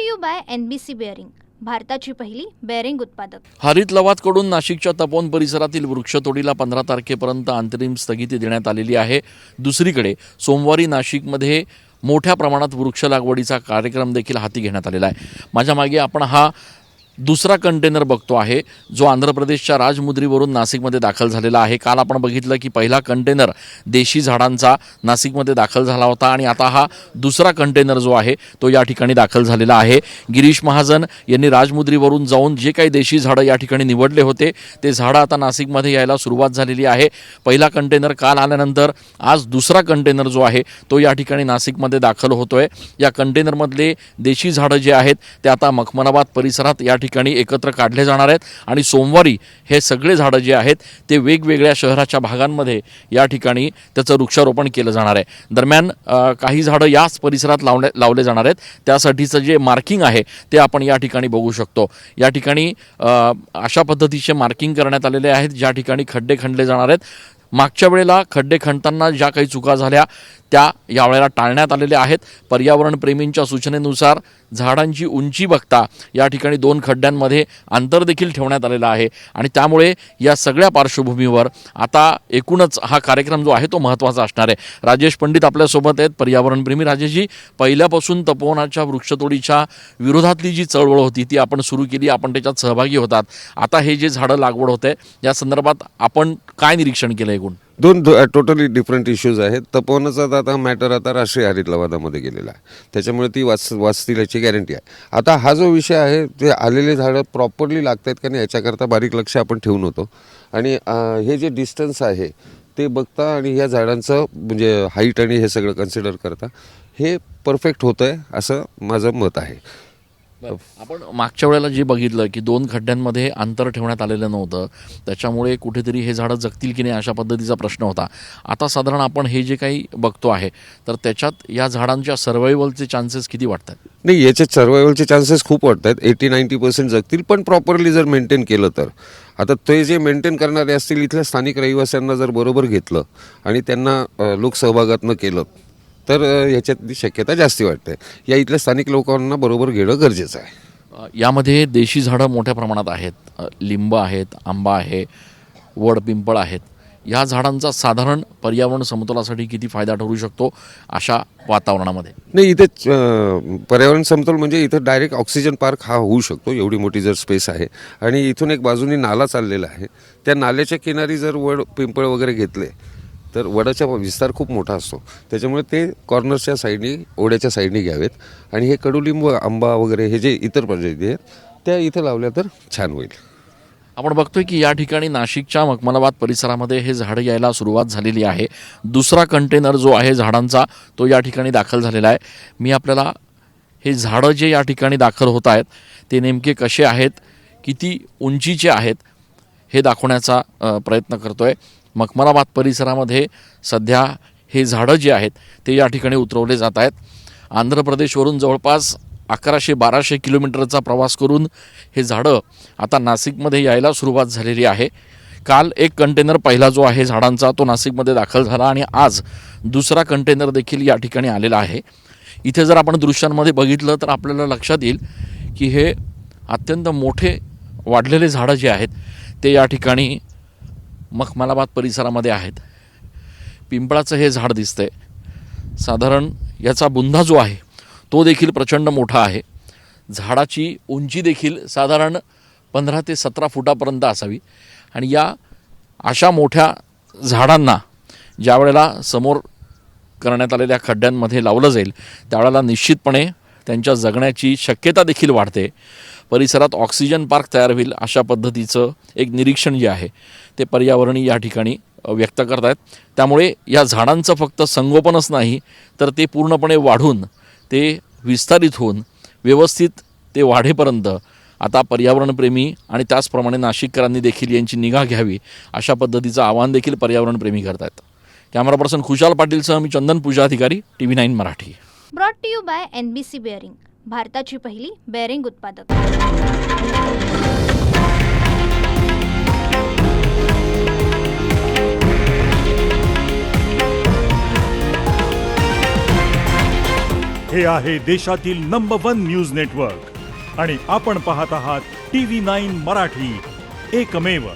To you by NBC bearing, भारताची पहिली bearing उत्पादक. हरित लवादकडून नाशिकच्या तपोवन परिसरातील वृक्षतोडीला 15 तारखेपर्यंत अंतरिम स्थगिती देण्यात आलेली आहे. दुसरीकडे सोमवारी नाशिकमध्ये मोठ्या प्रमाणात वृक्ष लागवडीचा कार्यक्रम देखील हाती घेण्यात आलेला आहे. माझ्या मागे आपण हा दुसरा कंटेनर बघतो आहे जो आंध्र प्रदेशच्या राजमुद्रीवरून नाशिकमध्ये दाखल झालेला आहे. काल आपण बघितलं की पहिला कंटेनर देशी झाडांचा नाशिकमध्ये दाखल झाला होता आणि आता हा दुसरा कंटेनर जो आहे तो या ठिकाणी दाखल झालेला आहे. गिरीश महाजन यांनी राजमुद्रीवरून जाऊन जे काही देशी झाडं या ठिकाणी निवडले होते ते झाडं आता नाशिकमध्ये यायला सुरुवात झालेली आहे. पहिला कंटेनर काल आल्यानंतर आज दुसरा कंटेनर जो आहे तो या ठिकाणी नाशिकमध्ये दाखल होतोय. या कंटेनरमधले देशी झाडं जे आहेत ते आता मखमनाबाद परिसरात या ठिकाणी एकत्र काढले जाणार आहेत आणि सोमवारी हे सगळे झाडं जे आहेत ते वेगवेगळ्या शहराच्या भागांमध्ये या ठिकाणी त्याचं वृक्षारोपण केलं जाणार आहे. दरम्यान काही झाडं याच परिसरात लावले जाणार आहेत. त्यासाठीचं जे मार्किंग आहे ते आपण या ठिकाणी बघू शकतो. या ठिकाणी अशा पद्धतीचे मार्किंग करण्यात आलेले आहेत ज्या ठिकाणी खड्डे खणले जाणार आहेत. मागच्या वेळेला खड्डे खणताना ज्या काही चुका झाल्या त्या यावेळेला टाळण्यात आलेल्या आहेत. पर्यावरण प्रेमींच्या सूचनेनुसार झाडांची उंची बघता या ठिकाणी 2 खड्ड्यांमध्ये अंतर देखील ठेवण्यात आलेलं आहे आणि त्यामुळे या सगळ्या पार्श्वभूमीवर आता एकूणच हा कार्यक्रम जो आहे तो महत्त्वाचा असणार आहे. राजेश पंडित आपल्यासोबत आहेत, पर्यावरणप्रेमी. राजेशजी, पहिल्यापासून तपोवनाच्या वृक्षतोडीच्या विरोधातली जी चळवळ होती ती आपण सुरू केली, आपण त्याच्यात सहभागी होतात. आता हे जे झाडं लागवड होत आहे या संदर्भात आपण काय निरीक्षण केलं? एकूण दोन टोटली डिफरंट इश्यूज आहेत. तपोवनाचा आता मॅटर आता राष्ट्रीय हरित लवादामध्ये गेलेला आहे, त्याच्यामुळे ती वाचतील याची गॅरंटी आहे. आता हा जो विषय आहे ते आलेले झाडं प्रॉपरली लागत आहेत का नाही याच्याकरता बारीक लक्ष आपण ठेवून होतो आणि हे जे डिस्टन्स आहे ते बघता आणि ह्या झाडांचं म्हणजे हाईट आणि हे सगळं कन्सिडर करता हे परफेक्ट होतं आहे असं माझं मत आहे. आपण मागच्या वेळेला जे बघितलं की 2 खड्ड्यांमध्ये अंतर ठेवण्यात आलेलं नव्हतं, त्याच्यामुळे कुठेतरी हे झाडं जगतील की नाही अशा पद्धतीचा प्रश्न होता. आता साधारण आपण हे जे काही बघतो आहे तर त्याच्यात या झाडांच्या सर्वायवलचे चान्सेस किती वाटतात? नाही, याचे सर्वायवलचे चान्सेस खूप वाटत आहेत. 80-90% जगतील, पण प्रॉपरली जर मेंटेन केलं तर. आता ते जे मेंटेन करणारे असतील इथल्या स्थानिक रहिवाशांना जर बरोबर घेतलं आणि त्यांना लोकसहभागातनं केलं तर ह्याच्यातली शक्यता जास्ती वाटते. या इथल्या स्थानिक लोकांना बरोबर घेणं गरजेचं आहे. यामध्ये देशी झाडं मोठ्या प्रमाणात आहेत. लिंब आहेत, आंबा आहे, वड पिंपळ आहेत. या झाडांचा साधारण पर्यावरण समतोलासाठी किती फायदा ठरू शकतो अशा वातावरणामध्ये? नाही, इथे पर्यावरण समतोल म्हणजे इथं डायरेक्ट ऑक्सिजन पार्क हा होऊ शकतो. एवढी मोठी जर स्पेस आहे आणि इथून एक बाजूनी नाला चाललेला आहे, त्या नाल्याच्या किनारी जर वड पिंपळ वगैरे घेतले तर वडाचा विस्तार खूप मोठा असतो, त्याच्यामुळे ते कॉर्नरच्या साईडनी ओढ्याच्या साईडनी घ्यावेत आणि हे कडुलिंब, आंबा वगैरे हे जे इतर प्रजाती आहेत त्या इथं लावल्या तर छान होईल. आपण बघतोय की या ठिकाणी नाशिकच्या मखमनाबाद परिसरामध्ये हे झाडं यायला सुरुवात झालेली आहे. दुसरा कंटेनर जो आहे झाडांचा तो या ठिकाणी दाखल झालेला आहे. मी आपल्याला हे झाडं जे या ठिकाणी दाखल होत आहेत ते नेमके कसे आहेत, किती उंचीचे आहेत हे दाखवण्याचा प्रयत्न करतोय. मखमनाबाद परिसरामध्ये सध्या हे झाडं जे आहेत ते या ठिकाणी उतरवले जात आहेत. आंध्र प्रदेशवरून जवळपास 1100-1200 किलोमीटरचा प्रवास करून हे झाडं आता नाशिकमध्ये यायला सुरुवात झालेली आहे. काल एक कंटेनर पहिला जो आहे झाडांचा तो नाशिकमध्ये दाखल झाला आणि आज दुसरा कंटेनर देखील या ठिकाणी आलेला आहे. इथे जर आपण दृश्यांमध्ये बघितलं तर आपल्याला लक्षात येईल की हे अत्यंत मोठे वाढलेले झाडं जे आहेत ते या ठिकाणी मखमनाबाद परिसरामध्ये आहेत. पिंपळाचं हे झाड दिसतंय. साधारण याचा बुंधा जो आहे तो देखील प्रचंड मोठा आहे. झाडाची उंची देखील साधारण 15 ते 17 फुटापर्यंत असावी आणि या अशा मोठ्या झाडांना ज्या वेळेला समोर करण्यात आलेल्या खड्ड्यांमध्ये लावलं जाईल त्यावेळेला निश्चितपणे त्यांच्या जगण्याची शक्यता देखील वाढते. परिसरात ऑक्सिजन पार्क तयार होईल अशा पद्धतीचं एक निरीक्षण जे आहे ते पर्यावरणी या ठिकाणी व्यक्त करत आहेत. त्यामुळे या झाडांचं फक्त संगोपनच नाही तर ते पूर्णपणे वाढून ते विस्तारित होऊन व्यवस्थित ते वाढेपर्यंत आता पर्यावरणप्रेमी आणि त्याचप्रमाणे नाशिककरांनी देखील यांची निगा घ्यावी अशा पद्धतीचं आवाहन देखील पर्यावरणप्रेमी करत आहेत. कॅमेरा पर्सन खुशाल पाटीलसह मी चंदन Puja Adhikari, TV9 Marathi. Brought to you by NBC bearing, भारताची पहिली बेअरिंग उत्पादक. हे आहे देशातील नंबर 1 न्यूज नेटवर्क आणि आपण पाहत आहात TV9 मराठी, एकमेव.